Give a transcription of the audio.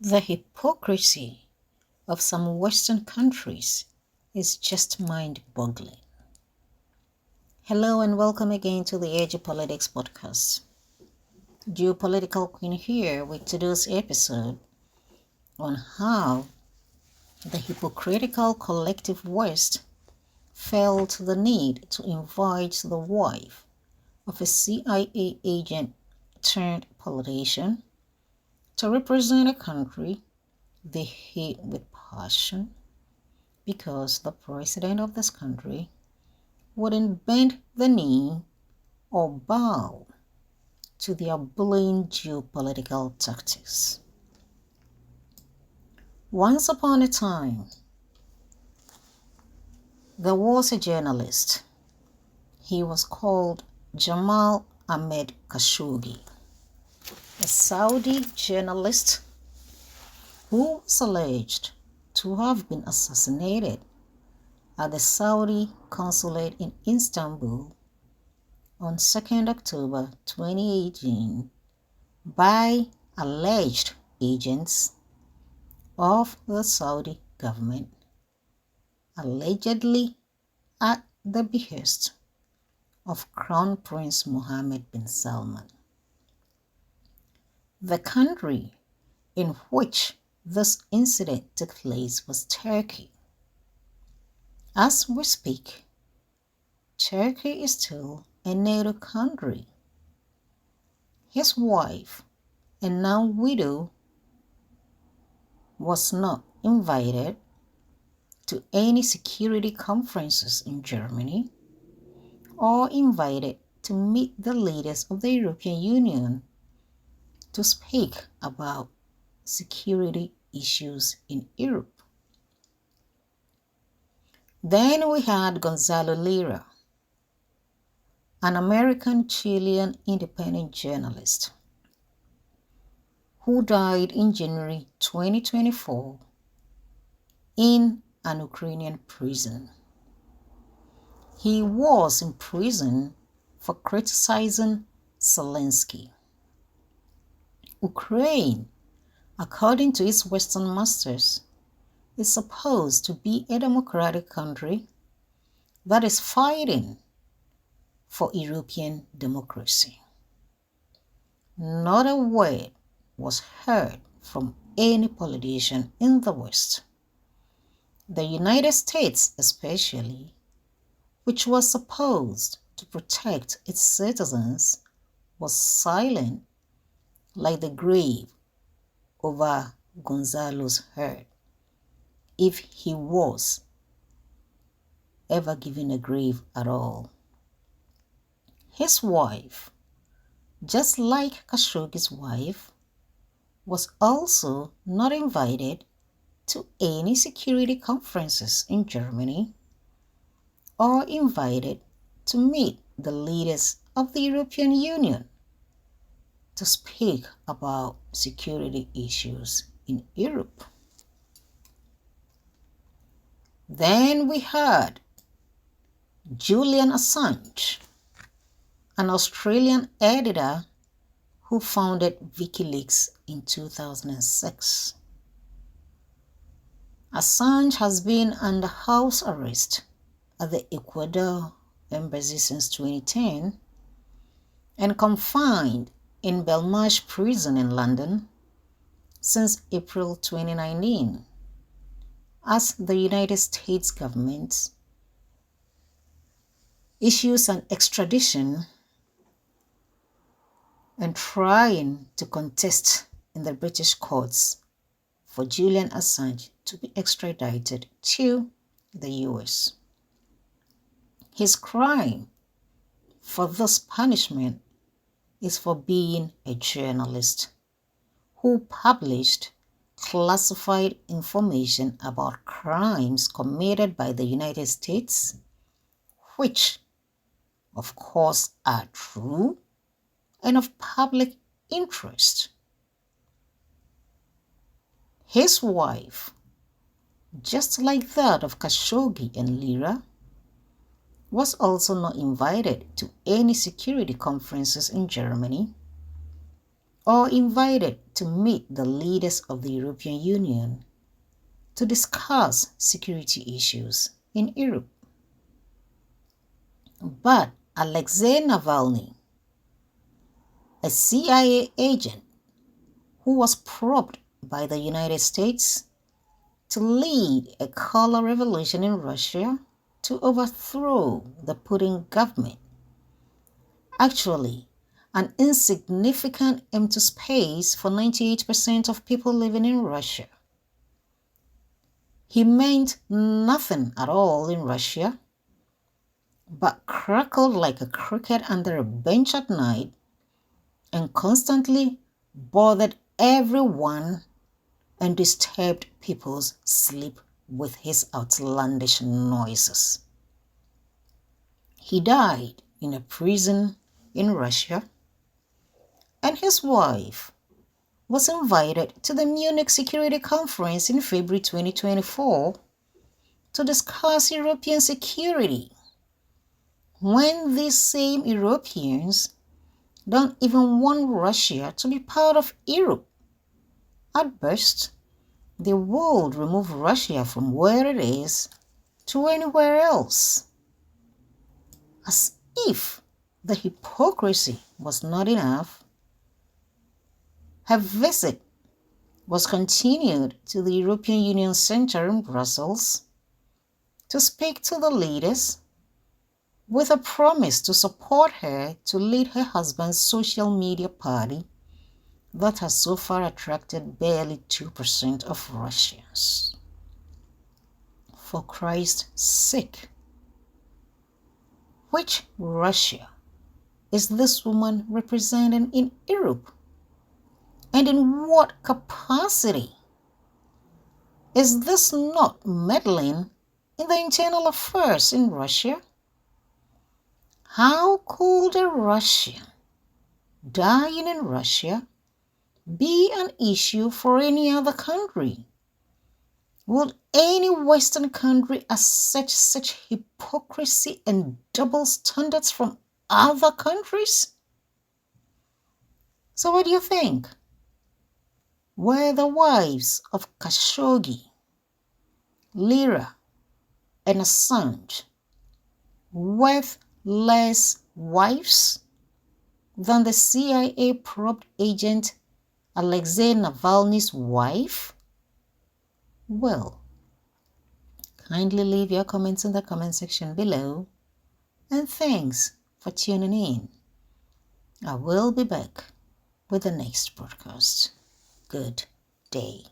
The hypocrisy of some Western countries is just mind-boggling. Hello and welcome again to the Geopolitics podcast. Geopolitical Queen here with today's episode on how the hypocritical collective West felt the need to invite the wife of a CIA agent turned politician to represent a country they hate with passion because the president of this country wouldn't bend the knee or bow to their bullying geopolitical tactics. Once upon a time, there was a journalist. He was called Jamal Ahmed Khashoggi, a Saudi journalist who was alleged to have been assassinated at the Saudi consulate in Istanbul on 2nd October 2018 by alleged agents of the Saudi government, allegedly at the behest of Crown Prince Mohammed bin Salman. The country in which this incident took place was Turkey. As we speak, Turkey is still a NATO country. His wife, and now widow, was not invited to any security conferences in Germany or invited to meet the leaders of the European Union to speak about security issues in Europe. Then we had Gonzalo Lira, an American-Chilean independent journalist who died in January 2024 in an Ukrainian prison. He was imprisoned for criticizing Zelensky. Ukraine, according to its Western masters, is supposed to be a democratic country that is fighting for European democracy. Not a word was heard from any politician in the West. The United States especially, which was supposed to protect its citizens, was silent like the grave over Gonzalo's head, if he was ever given a grave at all. His wife, just like Khashoggi's wife, was also not invited to any security conferences in Germany or invited to meet the leaders of the European Union to speak about security issues in Europe. Then we had Julian Assange, an Australian editor who founded WikiLeaks in 2006. Assange has been under house arrest at the Ecuador embassy since 2010 and confined in Belmarsh prison in London since April 2019, as the United States government issues an extradition and trying to contest in the British courts for Julian Assange to be extradited to the US. His crime for this punishment is for being a journalist who published classified information about crimes committed by the United States, which, of course, are true and of public interest. His wife, just like that of Khashoggi and Lira, was also not invited to any security conferences in Germany or invited to meet the leaders of the European Union to discuss security issues in Europe. But Alexei Navalny, a CIA agent who was probed by the United States to lead a color revolution in Russia to overthrow the Putin government, actually an insignificant empty space for 98% of people living in Russia. He meant nothing at all in Russia, but crackled like a cricket under a bench at night and constantly bothered everyone and disturbed people's sleep with his outlandish noises. He died in a prison in Russia, and his wife was invited to the Munich Security Conference in February 2024 to discuss European security, when these same Europeans don't even want Russia to be part of Europe. At best, they would remove Russia from where it is to anywhere else. As if the hypocrisy was not enough, her visit was continued to the European Union Center in Brussels to speak to the leaders with a promise to support her to lead her husband's social media party that has so far attracted barely 2% of Russians. For Christ's sake, which Russia is this woman representing in Europe? And in what capacity? Is this not meddling in the internal affairs in Russia? How could a Russian dying in Russia be an issue for any other country? Would any Western country accept such hypocrisy and double standards from other countries? So what do you think? Were the wives of Khashoggi, Lira, and Assange worth less wives than the CIA probed agent Alexei Navalny's wife? Well, kindly leave your comments in the comment section below, and thanks for tuning in. I will be back with the next podcast. Good day.